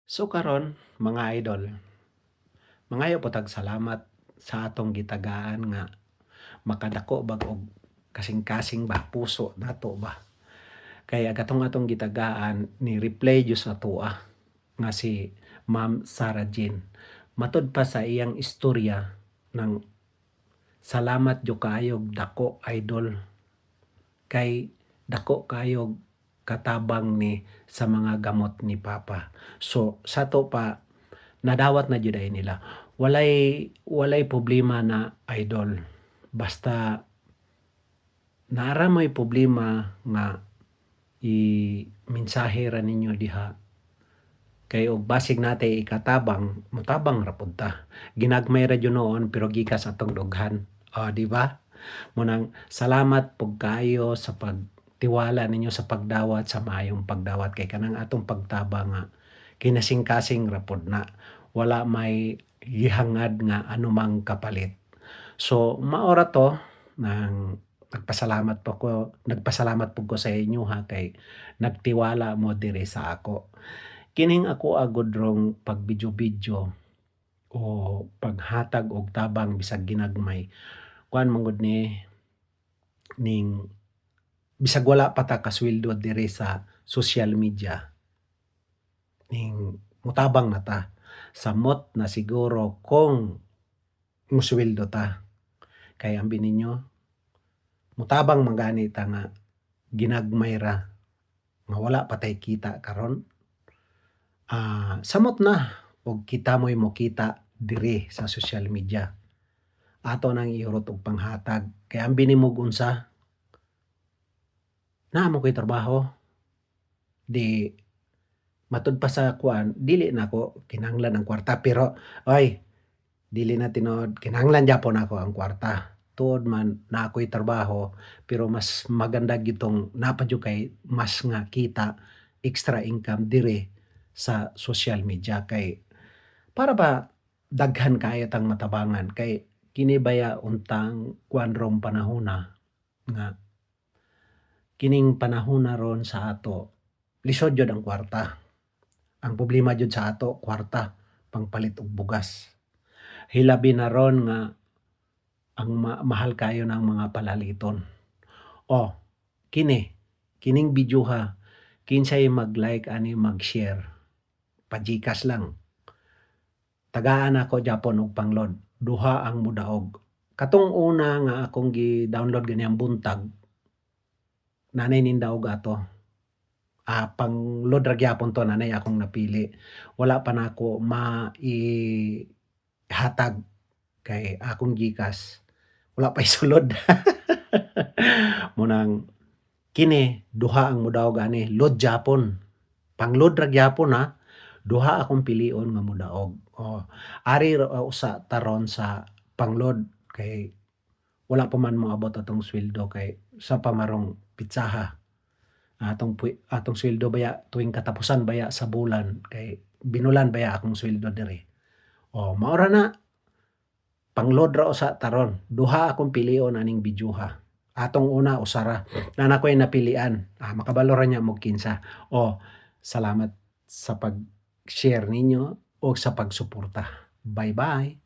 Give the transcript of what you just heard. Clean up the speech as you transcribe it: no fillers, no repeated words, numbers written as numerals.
So karon mga idol, mangayo po tag salamat sa atong gitagaan nga makadako bag og kasing-kasing ba puso nato ba. Kay atong gitagaan ni reply jud sa atoa nga si Ma'am Sarah Jane. Matud pa sa iyang istorya ng salamat jud kaayog dako idol kay dako kayog katabang ni sa mga gamot ni Papa. So sato pa nadawat na jud ay nila. Walay walay problema na idol. Basta naara may problema nga i-mensahe ra ninyo diha. Kay og basig natay ikatabang, motabang ra pud ta. Ginagmay ra jud noon pero gikas atong dughan. O di ba? Munang salamat pug kaayo sa pagtiwala ninyo sa pagdawat sa maayong pagdawat kay kanang atong pagtabang nga kinasing-kasing ra pud na wala may gihangad nga anumang kapalit. So maora to nang nagpasalamat po ko sa inyo ha kay nagtiwala mo diri sa ako. Kining ako agud rong pagbidyo-bidyo o paghatag og tabang bisag ginagmay kuan man gud ning bisag wala pa ta kasweldo diri sa social media ning mutabang na ta. Samot na siguro kung mosweldo ta. Kay ambi ninyo, mutabang man gani ta nga ginagmay ra nga wala pa tay kita karon. Samot na og kita mo'y mokita diri sa social media. Ato nang iurot og panghatag kay ambi nimo og unsa, naa mo koy trabaho, di matud pa sa kuan dili nako kinahanglan ang kwarta pero oy dili na tinuod kinahanglan gyapon nako ang kwarta. Tuod man naa ko'y trabaho pero mas maganda gitong naa pa jud kay mas nga kita, extra income diri sa social media kay para ba daghan kaayo tang matabangan kay kini baya untang kuan rong panahona nga kining panahona ron sa ato lisod jud ang kwarta. Ang problema jud sa ato kwarta pangpalit og bugas. Hilabi na ron nga ang mahal kayo ng mga palaliton. O kining video ha, kinsay mag-like ani mag-share, pa-GCash lang. Tagaan ako Japon og pangload, duha ang mudaog. Katong una nga akong gi-download ganiyang buntag, nanay nindaog ato. Pang-load ra gyapon to nanay akong napili. Wala pa nako hatag kay akong GCash wala pa isulod. Munang kini duha ang modaog ani load gyapon. Pang-load ra gyapon ha. Duha akong pilion nga modaog. Ari usa taron sa pang-load kay wala pa man moabot atong sweldo kay sa pamarong pitsaha. Atong sweldo baya tuwing katapusan baya sa bulan kay binulan baya akong sweldo diri. Mao ra na pang-load ra usa taron. Duha akong pilion aning videoha. Atong una usara na nakoy napilian. Makabalo ra niya mo kinsa. Salamat sa pag-share ninyo o sa pagsuporta. Bye-bye.